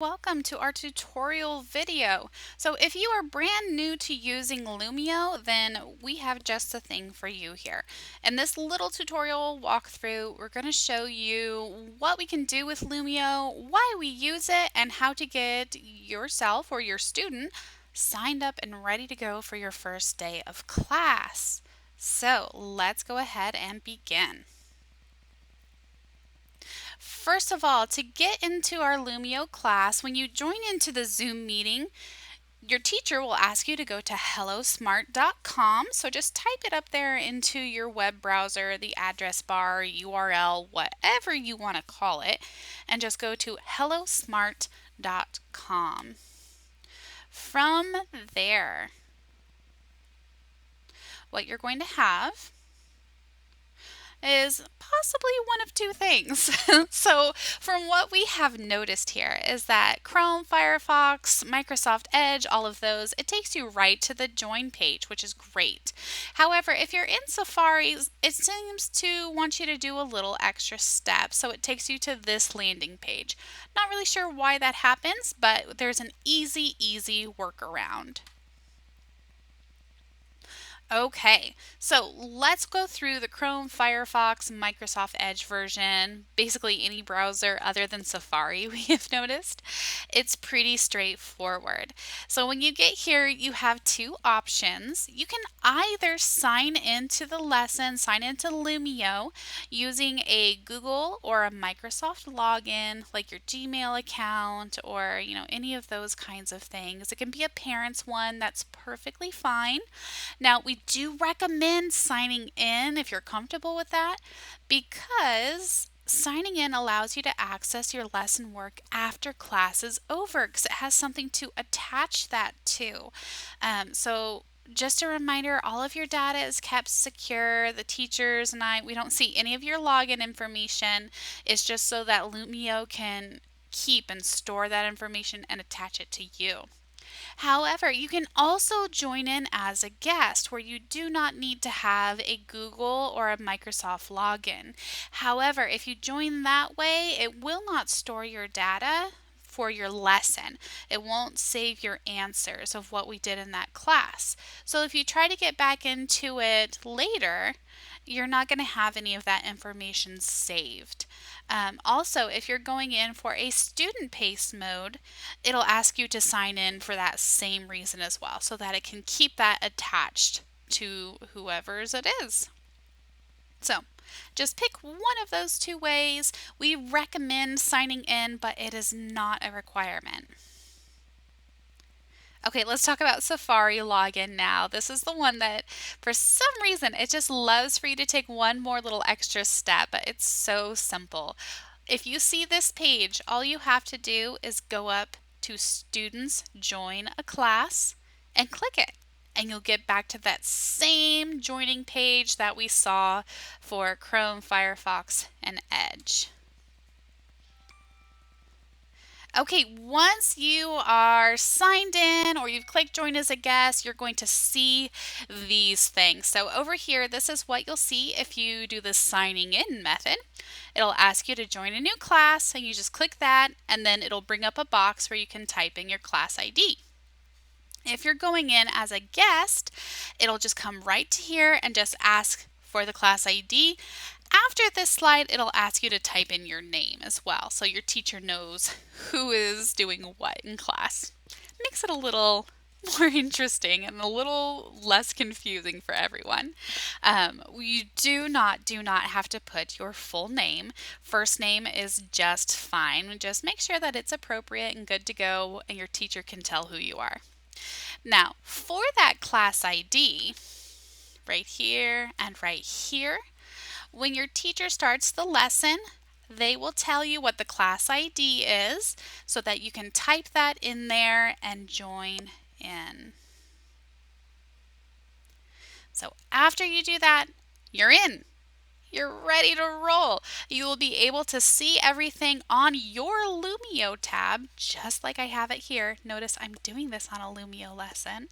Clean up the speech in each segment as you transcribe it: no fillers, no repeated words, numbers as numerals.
Welcome to our tutorial video. So if you are brand new to using Lumio, then we have just the thing for you here. In this little tutorial walkthrough, we're going to show you what we can do with Lumio, why we use it, and how to get yourself or your student signed up and ready to go for your first day of class. So let's go ahead and begin. First of all, to get into our Lumio class, when you join into the Zoom meeting, your teacher will ask you to go to hellosmart.com. So just type it up there into your web browser, the address bar, URL, whatever you want to call it, and just go to hellosmart.com. From there, what you're going to have is possibly one of two things. So from what we have noticed here is that Chrome, Firefox, Microsoft Edge, all of those, it takes you right to the join page, which is great. However, if you're in Safari, it seems to want you to do a little extra step, so it takes you to this landing page. Not really sure why that happens, but there's an easy workaround. Okay, so let's go through the Chrome, Firefox, Microsoft Edge version, basically any browser other than Safari, we have noticed. It's pretty straightforward. So when you get here, you have two options. You can either sign into the lesson, sign into Lumio using a Google or a Microsoft login, like your Gmail account or, any of those kinds of things. It can be a parent's one, that's perfectly fine. Now, we do recommend signing in if you're comfortable with that because signing in allows you to access your lesson work after class is over because it has something to attach that to. So just a reminder, all of your data is kept secure. The teachers and we don't see any of your login information. It's just so that Lumio can keep and store that information and attach it to you. However, you can also join in as a guest where you do not need to have a Google or a Microsoft login. However, if you join that way, it will not store your data for your lesson. It won't save your answers of what we did in that class. So if you try to get back into it later, you're not going to have any of that information saved. Also, if you're going in for a student-paced mode, it'll ask you to sign in for that same reason as well, so that it can keep that attached to whoever's it is. So, just pick one of those two ways. We recommend signing in, but it is not a requirement. Okay, let's talk about Safari login now. This is the one that for some reason it just loves for you to take one more little extra step, but it's so simple. If you see this page, all you have to do is go up to Students Join a Class and click it. And you'll get back to that same joining page that we saw for Chrome, Firefox, and Edge. Okay, once you are signed in or you've clicked join as a guest, you're going to see these things. So over here, this is what you'll see if you do the signing in method. It'll ask you to join a new class and you just click that and then it'll bring up a box where you can type in your class ID. If you're going in as a guest, it'll just come right to here and just ask for the class ID. After this slide, it'll ask you to type in your name as well, so your teacher knows who is doing what in class. Makes it a little more interesting and a little less confusing for everyone. You do not have to put your full name. First name is just fine. Just make sure that it's appropriate and good to go and your teacher can tell who you are. Now, for that class ID, right here and right here, when your teacher starts the lesson, they will tell you what the class ID is so that you can type that in there and join in. So after you do that, you're in. You're ready to roll. You will be able to see everything on your Lumio tab, just like I have it here. Notice I'm doing this on a Lumio lesson.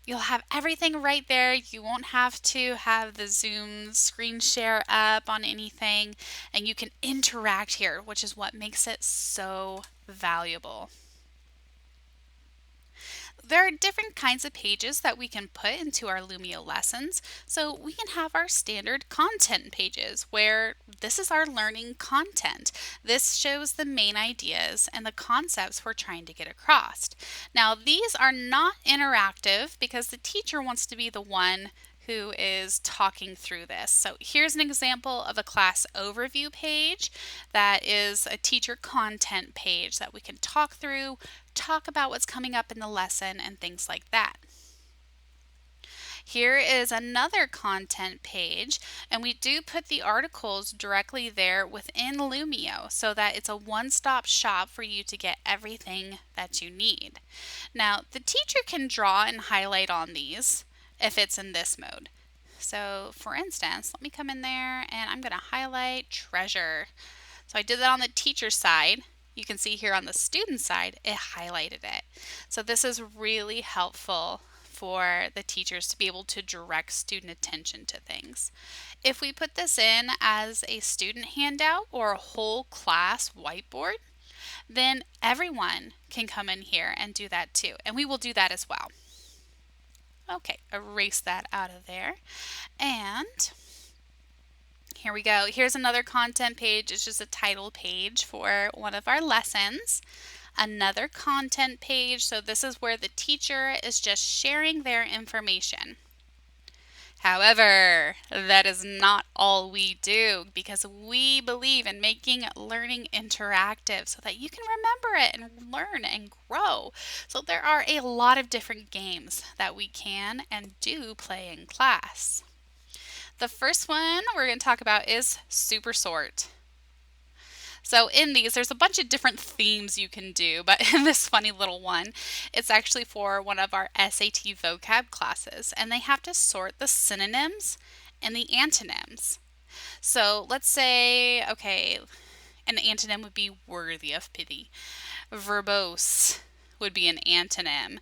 You'll have everything right there. You won't have to have the Zoom screen share up on anything, and you can interact here, which is what makes it so valuable. There are different kinds of pages that we can put into our Lumio lessons. So we can have our standard content pages where this is our learning content. This shows the main ideas and the concepts we're trying to get across. Now, these are not interactive because the teacher wants to be the one who is talking through this. So here's an example of a class overview page that is a teacher content page that we can talk through, talk about what's coming up in the lesson, and things like that. Here is another content page, and we do put the articles directly there within Lumio so that it's a one-stop shop for you to get everything that you need. Now, the teacher can draw and highlight on these if it's in this mode. So, for instance, let me come in there and I'm going to highlight treasure. So I did that on the teacher side. You can see here on the student side, it highlighted it. So this is really helpful for the teachers to be able to direct student attention to things. If we put this in as a student handout or a whole class whiteboard, then everyone can come in here and do that too. And we will do that as well. Okay, erase that out of there. And here we go. Here's another content page. It's just a title page for one of our lessons. Another content page. So this is where the teacher is just sharing their information. However, that is not all we do because we believe in making learning interactive so that you can remember it and learn and grow. So there are a lot of different games that we can and do play in class. The first one we're going to talk about is Super Sort. So in these, there's a bunch of different themes you can do, but in this funny little one, it's actually for one of our SAT vocab classes, and they have to sort the synonyms and the antonyms. So let's say, okay, an antonym would be worthy of pity. Verbose would be an antonym.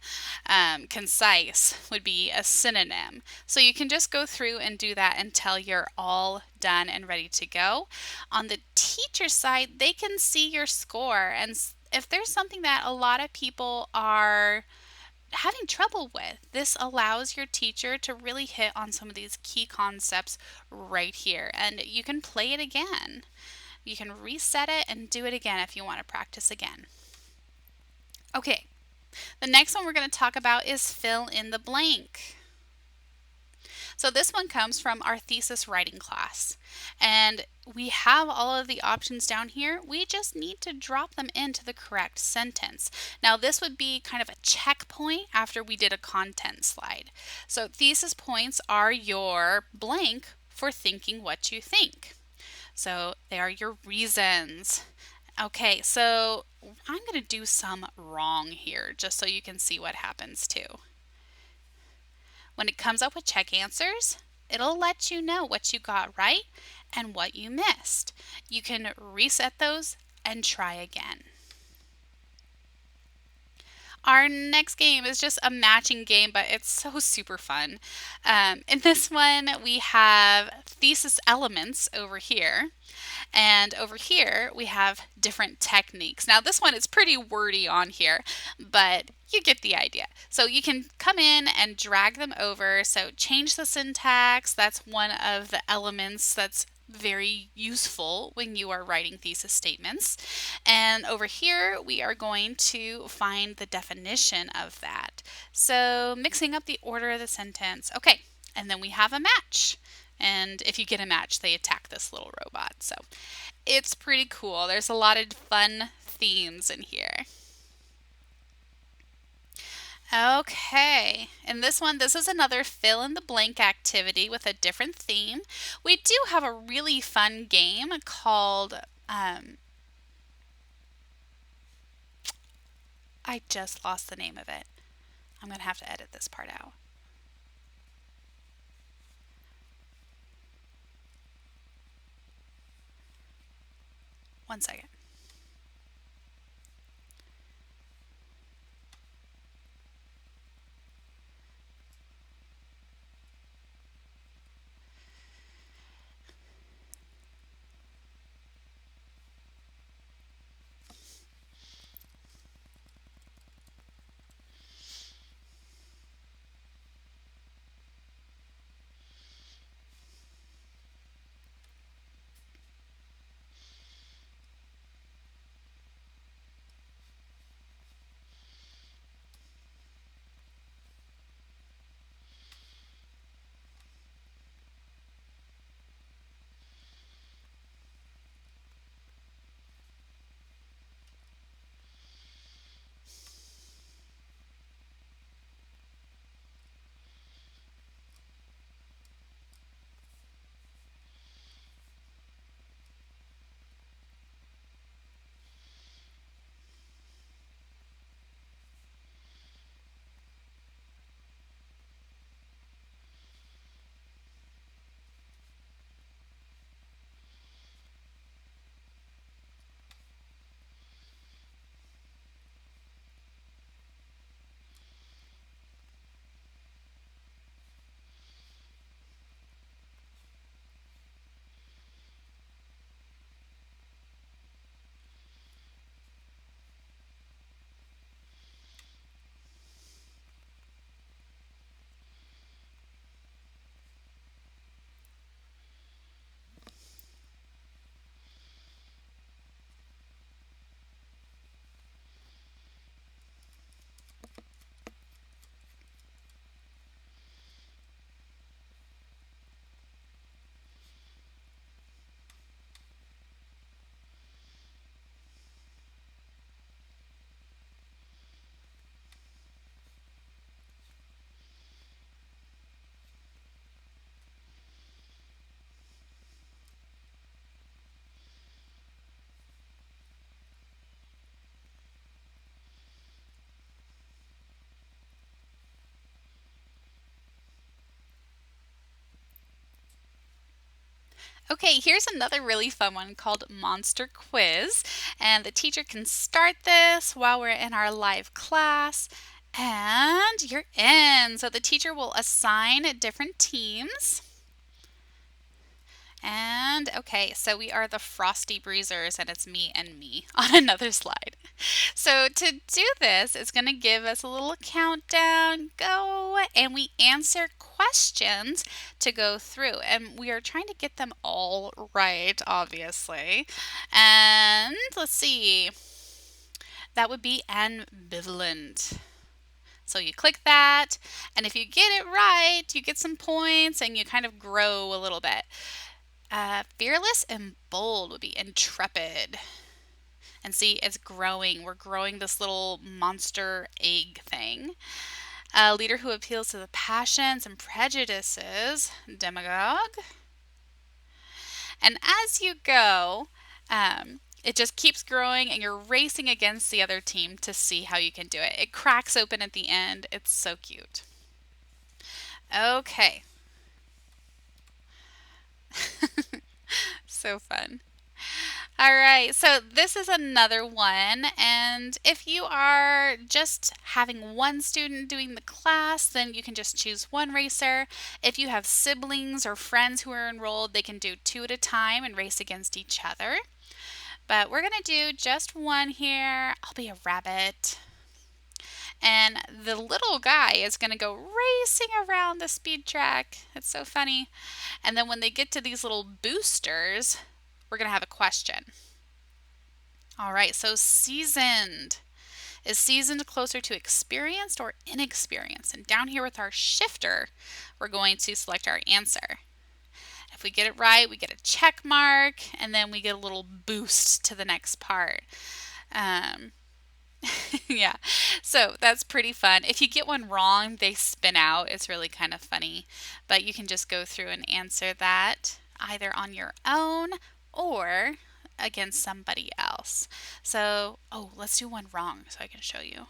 Concise would be a synonym. So you can just go through and do that until you're all done and ready to go. On the teacher side, they can see your score, and if there's something that a lot of people are having trouble with, this allows your teacher to really hit on some of these key concepts right here, and you can play it again. You can reset it and do it again if you want to practice again. Okay, the next one we're going to talk about is fill in the blank. So this one comes from our thesis writing class, and we have all of the options down here. We just need to drop them into the correct sentence. Now this would be kind of a checkpoint after we did a content slide. So thesis points are your blank for thinking what you think. So they are your reasons. Okay, so I'm going to do some wrong here just so you can see what happens too. When it comes up with check answers, it'll let you know what you got right and what you missed. You can reset those and try again. Our next game is just a matching game, but it's so super fun. In this one, we have thesis elements over here. And over here, we have different techniques. Now, this one is pretty wordy on here, but you get the idea. So you can come in and drag them over. So change the syntax. That's one of the elements that's very useful when you are writing thesis statements. And over here, we are going to find the definition of that. So mixing up the order of the sentence. Okay, and then we have a match. And if you get a match, they attack this little robot. So it's pretty cool. There's a lot of fun themes in here. Okay, in this one, this is another fill in the blank activity with a different theme. We do have a really fun game called, I just lost the name of it. I'm going to have to edit this part out. One second. Okay, here's another really fun one called Monster Quiz. And the teacher can start this while we're in our live class. And you're in. So the teacher will assign different teams. And okay, so we are the Frosty Bruisers, and it's me and me on another slide. So to do this, it's going to give us a little countdown, go, and we answer questions to go through. And we are trying to get them all right, obviously. And let's see, that would be ambivalent. So you click that, and if you get it right, you get some points and you kind of grow a little bit. Fearless and bold would be intrepid. And see, it's growing. We're growing this little monster egg thing. A leader who appeals to the passions and prejudices, demagogue. And as you go, it just keeps growing and you're racing against the other team to see how you can do it. It cracks open at the end. It's so cute. Okay. So fun. All right, so this is another one, and if you are just having one student doing the class, then you can just choose one racer. If you have siblings or friends who are enrolled, they can do two at a time and race against each other. But we're going to do just one here. I'll be a rabbit. And the little guy is going to go racing around the speed track. It's so funny. And then when they get to these little boosters, we're going to have a question. All right, so seasoned. Is seasoned closer to experienced or inexperienced? And down here with our shifter, we're going to select our answer. If we get it right, we get a check mark, and then we get a little boost to the next part. Yeah, so that's pretty fun. If you get one wrong, they spin out. It's really kind of funny. But you can just go through and answer that either on your own or against somebody else. So, oh, let's do one wrong so I can show you.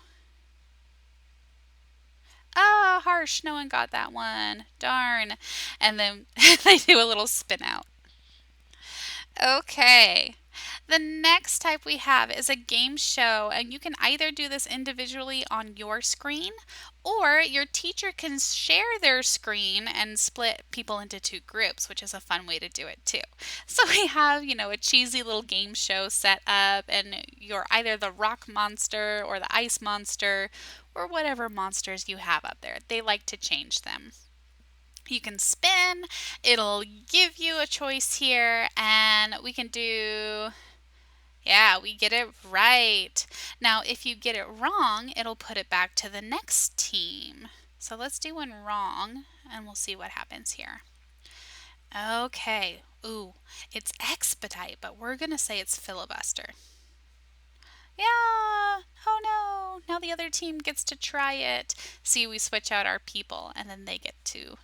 Ah, harsh, no one got that one. Darn. And then they do a little spin out. Okay. The next type we have is a game show, and you can either do this individually on your screen or your teacher can share their screen and split people into two groups, which is a fun way to do it too. So we have, a cheesy little game show set up, and you're either the rock monster or the ice monster or whatever monsters you have up there. They like to change them. You can spin, it'll give you a choice here, and we can do, yeah, we get it right. Now, if you get it wrong, it'll put it back to the next team. So let's do one wrong, and we'll see what happens here. Okay, ooh, it's expedite, but we're going to say it's filibuster. Yeah, oh no, now the other team gets to try it. See, we switch out our people, and then they get to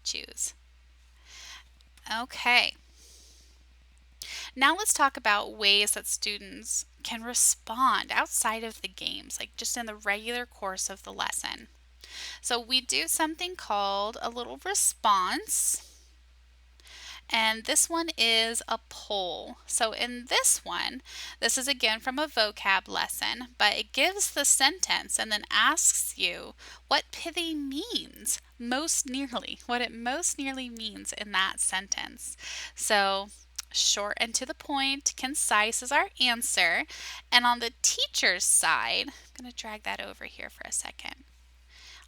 choose. Okay. Now let's talk about ways that students can respond outside of the games, like just in the regular course of the lesson. So we do something called a little response. And this one is a poll. So in this one, this is again from a vocab lesson, but it gives the sentence and then asks you what pithy means most nearly, what it most nearly means in that sentence. So short and to the point, concise is our answer. And on the teacher's side, I'm going to drag that over here for a second.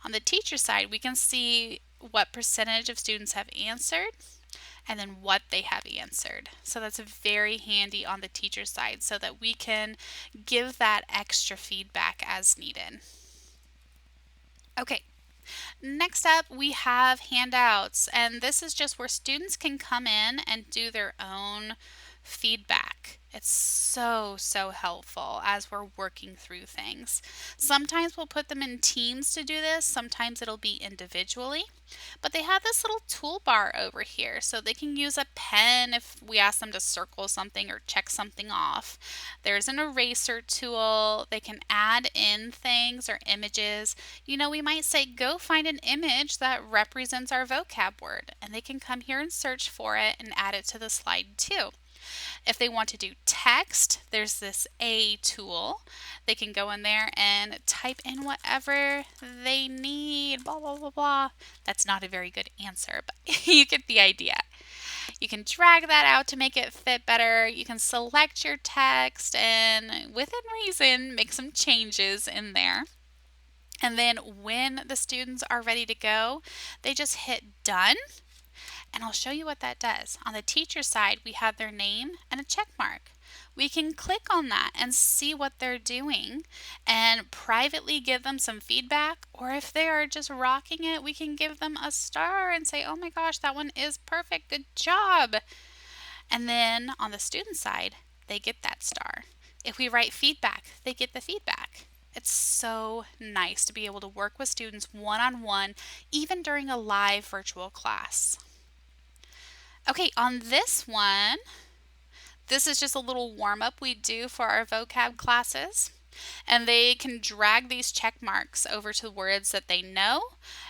On the teacher's side, we can see what percentage of students have answered and then what they have answered. So that's very handy on the teacher side so that we can give that extra feedback as needed. Okay, next up we have handouts, and this is just where students can come in and do their own feedback. It's so, so helpful as we're working through things. Sometimes we'll put them in teams to do this, sometimes it'll be individually. But they have this little toolbar over here, so they can use a pen if we ask them to circle something or check something off. There's an eraser tool. They can add in things or images. We might say, go find an image that represents our vocab word, and they can come here and search for it and add it to the slide too. If they want to do text, there's this A tool. They can go in there and type in whatever they need, blah, blah, blah, blah. That's not a very good answer, but you get the idea. You can drag that out to make it fit better. You can select your text and within reason make some changes in there. And then when the students are ready to go, they just hit done. And I'll show you what that does. On the teacher side, we have their name and a check mark. We can click on that and see what they're doing and privately give them some feedback. Or if they are just rocking it, we can give them a star and say, oh my gosh, that one is perfect. Good job. And then on the student side, they get that star. If we write feedback, they get the feedback. It's so nice to be able to work with students one-on-one, even during a live virtual class. Okay, on this one, this is just a little warm-up we do for our vocab classes. And they can drag these check marks over to words that they know.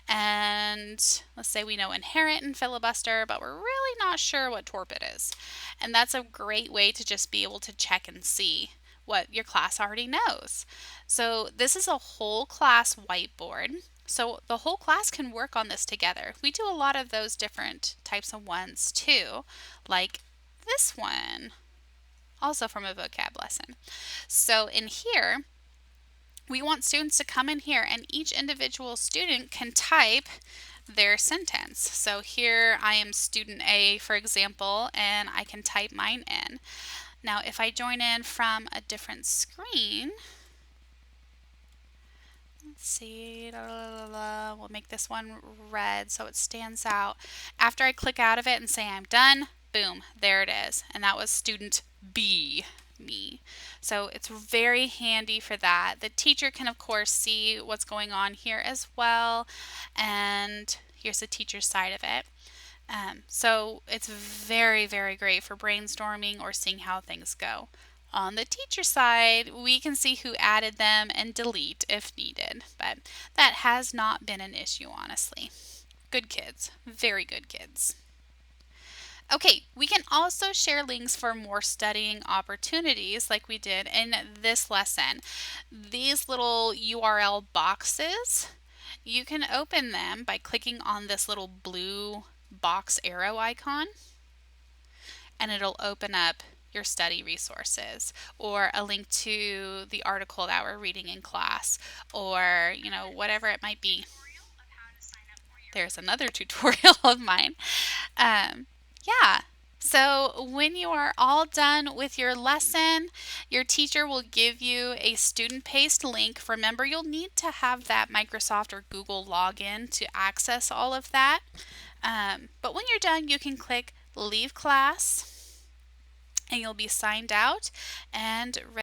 And let's say we know inherent and filibuster, but we're really not sure what torpid is. And that's a great way to just be able to check and see what your class already knows. So this is a whole class whiteboard. So the whole class can work on this together. We do a lot of those different types of ones too, like this one, also from a vocab lesson. So in here, we want students to come in here and each individual student can type their sentence. So here I am student A, for example, and I can type mine in. Now if I join in from a different screen, let's see, we'll make this one red so it stands out. After I click out of it and say I'm done, boom, there it is. And that was student B, me. So it's very handy for that. The teacher can of course see what's going on here as well. And here's the teacher's side of it. So it's very, very great for brainstorming or seeing how things go. On the teacher side, we can see who added them and delete if needed, but that has not been an issue, honestly. Good kids, very good kids. Okay, we can also share links for more studying opportunities like we did in this lesson. These little URL boxes, you can open them by clicking on this little blue box arrow icon, and it'll open up your study resources or a link to the article that we're reading in class, or whatever it might be. There's another tutorial of mine. Yeah. So when you are all done with your lesson, your teacher will give you a student paced link. Remember, you'll need to have that Microsoft or Google login to access all of that. But when you're done, you can click Leave Class and you'll be signed out and ready